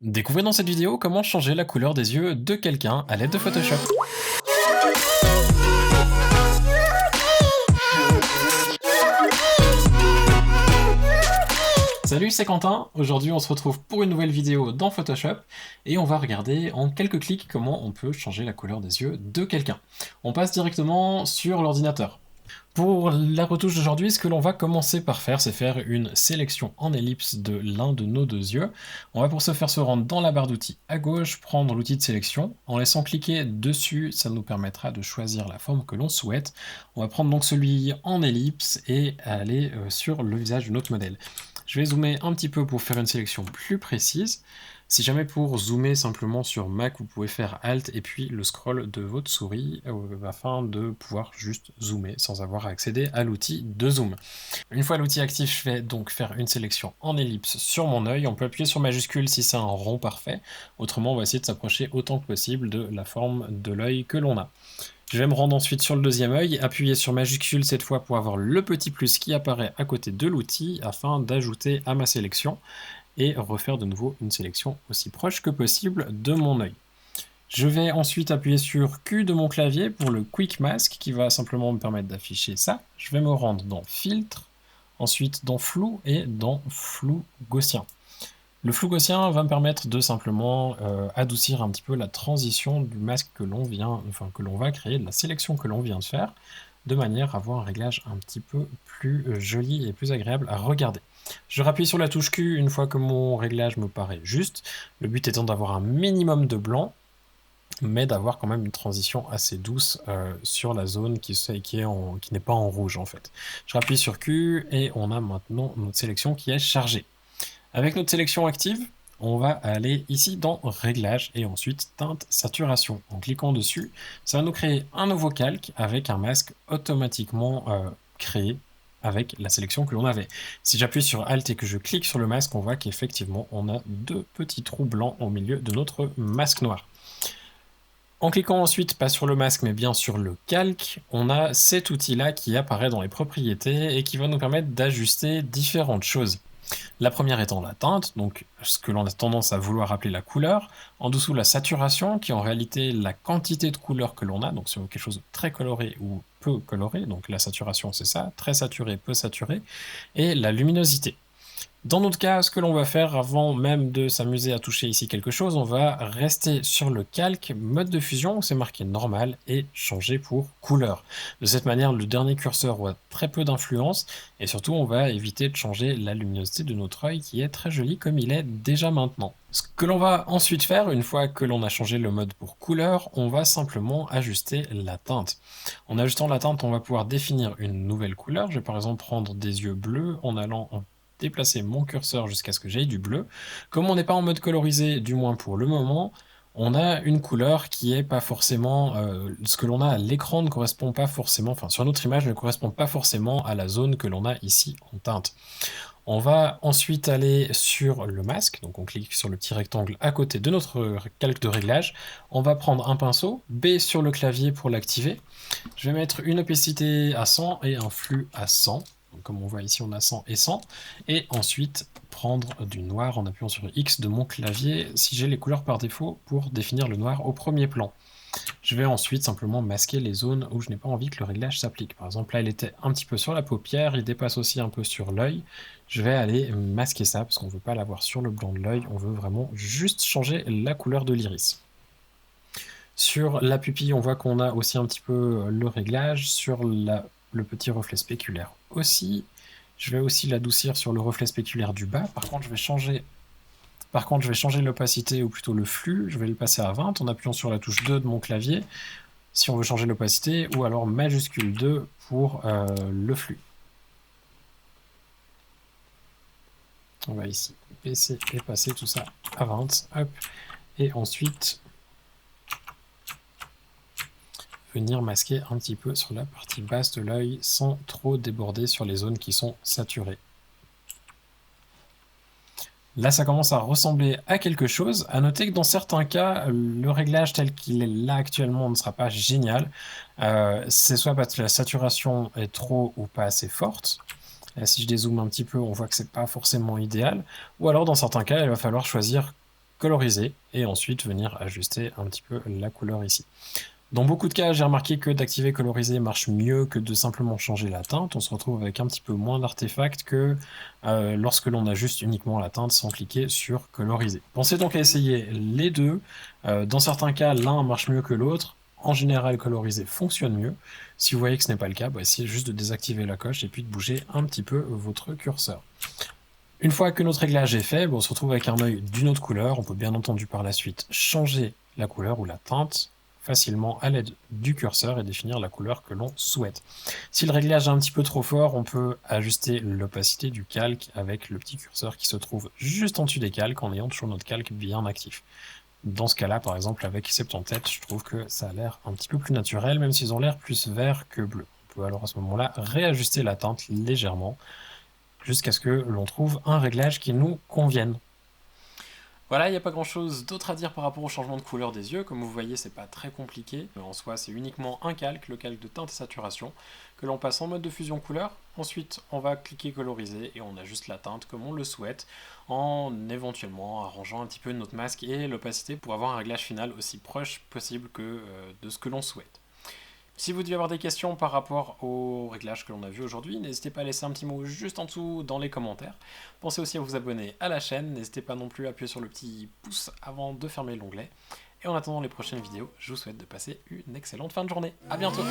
Découvrez dans cette vidéo comment changer la couleur des yeux de quelqu'un à l'aide de Photoshop. Salut, c'est Quentin. Aujourd'hui, on se retrouve pour une nouvelle vidéo dans Photoshop et on va regarder en quelques clics comment on peut changer la couleur des yeux de quelqu'un. On passe directement sur l'ordinateur. Pour la retouche d'aujourd'hui, ce que l'on va commencer par faire, c'est faire une sélection en ellipse de l'un de nos deux yeux. On va pour ce faire se rendre dans la barre d'outils à gauche, prendre l'outil de sélection. En laissant cliquer dessus, ça nous permettra de choisir la forme que l'on souhaite. On va prendre donc celui en ellipse et aller sur le visage de notre modèle. Je vais zoomer un petit peu pour faire une sélection plus précise. Si jamais pour zoomer simplement sur Mac, vous pouvez faire Alt et puis le scroll de votre souris afin de pouvoir juste zoomer sans avoir à accéder à l'outil de zoom. Une fois l'outil actif, je vais donc faire une sélection en ellipse sur mon œil. On peut appuyer sur majuscule si c'est un rond parfait. Autrement, on va essayer de s'approcher autant que possible de la forme de l'œil que l'on a. Je vais me rendre ensuite sur le deuxième œil, appuyer sur majuscule cette fois pour avoir le petit plus qui apparaît à côté de l'outil afin d'ajouter à ma sélection et refaire de nouveau une sélection aussi proche que possible de mon œil. Je vais ensuite appuyer sur Q de mon clavier pour le Quick Mask qui va simplement me permettre d'afficher ça. Je vais me rendre dans Filtre, ensuite dans Flou et dans Flou Gaussien. Le flou gaussien va me permettre de simplement adoucir un petit peu la transition du masque que l'on va créer, de la sélection que l'on vient de faire, de manière à avoir un réglage un petit peu plus joli et plus agréable à regarder. Je rappuie sur la touche Q une fois que mon réglage me paraît juste, le but étant d'avoir un minimum de blanc, mais d'avoir quand même une transition assez douce sur la zone qui n'est pas en rouge en fait. Je rappuie sur Q et on a maintenant notre sélection qui est chargée. Avec notre sélection active, on va aller ici dans Réglages et ensuite Teinte Saturation. En cliquant dessus, ça va nous créer un nouveau calque avec un masque automatiquement créé avec la sélection que l'on avait. Si j'appuie sur Alt et que je clique sur le masque, on voit qu'effectivement, on a deux petits trous blancs au milieu de notre masque noir. En cliquant ensuite, pas sur le masque, mais bien sur le calque, on a cet outil-là qui apparaît dans les propriétés et qui va nous permettre d'ajuster différentes choses. La première étant la teinte, donc ce que l'on a tendance à vouloir appeler la couleur. En dessous, la saturation, qui est en réalité la quantité de couleur que l'on a, donc sur quelque chose de très coloré ou peu coloré, donc la saturation c'est ça, très saturé, peu saturé, et la luminosité. Dans notre cas, ce que l'on va faire avant même de s'amuser à toucher ici quelque chose, on va rester sur le calque, mode de fusion où c'est marqué normal et changer pour couleur. De cette manière, le dernier curseur aura très peu d'influence et surtout on va éviter de changer la luminosité de notre œil qui est très joli comme il est déjà maintenant. Ce que l'on va ensuite faire, une fois que l'on a changé le mode pour couleur, on va simplement ajuster la teinte. En ajustant la teinte, on va pouvoir définir une nouvelle couleur. Je vais par exemple prendre des yeux bleus en allant déplacer mon curseur jusqu'à ce que j'aille du bleu. Comme on n'est pas en mode colorisé, du moins pour le moment, on a une couleur qui est pas forcément... ce que l'on a à l'écran ne correspond pas forcément, enfin sur notre image ne correspond pas forcément à la zone que l'on a ici en teinte. On va ensuite aller sur le masque, donc on clique sur le petit rectangle à côté de notre calque de réglage. On va prendre un pinceau, B sur le clavier pour l'activer. Je vais mettre une opacité à 100 et un flux à 100. Donc, comme on voit ici, on a 100 et 100. Et ensuite, prendre du noir en appuyant sur X de mon clavier si j'ai les couleurs par défaut pour définir le noir au premier plan. Je vais ensuite simplement masquer les zones où je n'ai pas envie que le réglage s'applique. Par exemple, là, il était un petit peu sur la paupière, il dépasse aussi un peu sur l'œil. Je vais aller masquer ça parce qu'on ne veut pas l'avoir sur le blanc de l'œil, on veut vraiment juste changer la couleur de l'iris. Sur la pupille, on voit qu'on a aussi un petit peu le réglage. Sur le petit reflet spéculaire aussi. Je vais aussi l'adoucir sur le reflet spéculaire du bas. Par contre, je vais changer l'opacité, ou plutôt le flux. Je vais le passer à 20 en appuyant sur la touche 2 de mon clavier, si on veut changer l'opacité, ou alors majuscule 2 pour le flux. On va ici baisser et passer tout ça à 20. Hop. Et ensuite venir masquer un petit peu sur la partie basse de l'œil sans trop déborder sur les zones qui sont saturées. Là, ça commence à ressembler à quelque chose. À noter que dans certains cas, le réglage tel qu'il est là actuellement ne sera pas génial. C'est soit parce que la saturation est trop ou pas assez forte. Là, si je dézoome un petit peu, on voit que c'est pas forcément idéal. Ou alors, dans certains cas, il va falloir choisir coloriser et ensuite venir ajuster un petit peu la couleur ici. Dans beaucoup de cas, j'ai remarqué que d'activer coloriser marche mieux que de simplement changer la teinte. On se retrouve avec un petit peu moins d'artefacts que lorsque l'on ajuste uniquement la teinte sans cliquer sur coloriser. Pensez donc à essayer les deux. Dans certains cas, l'un marche mieux que l'autre. En général, coloriser fonctionne mieux. Si vous voyez que ce n'est pas le cas, essayez juste de désactiver la coche et puis de bouger un petit peu votre curseur. Une fois que notre réglage est fait, on se retrouve avec un œil d'une autre couleur. On peut bien entendu par la suite changer la couleur ou la teinte facilement à l'aide du curseur et définir la couleur que l'on souhaite. Si le réglage est un petit peu trop fort, on peut ajuster l'opacité du calque avec le petit curseur qui se trouve juste en dessus des calques en ayant toujours notre calque bien actif. Dans ce cas-là, par exemple, avec Septentête, je trouve que ça a l'air un petit peu plus naturel, même s'ils ont l'air plus vert que bleu. On peut alors à ce moment-là réajuster la teinte légèrement jusqu'à ce que l'on trouve un réglage qui nous convienne. Voilà, il n'y a pas grand chose d'autre à dire par rapport au changement de couleur des yeux. Comme vous voyez, c'est pas très compliqué. En soi, c'est uniquement un calque, le calque de teinte et saturation, que l'on passe en mode de fusion couleur. Ensuite, on va cliquer coloriser et on ajuste la teinte comme on le souhaite, en éventuellement arrangeant un petit peu notre masque et l'opacité pour avoir un réglage final aussi proche possible que de ce que l'on souhaite. Si vous devez avoir des questions par rapport au réglage que l'on a vu aujourd'hui, n'hésitez pas à laisser un petit mot juste en dessous dans les commentaires. Pensez aussi à vous abonner à la chaîne, n'hésitez pas non plus à appuyer sur le petit pouce avant de fermer l'onglet. Et en attendant les prochaines vidéos, je vous souhaite de passer une excellente fin de journée. A bientôt!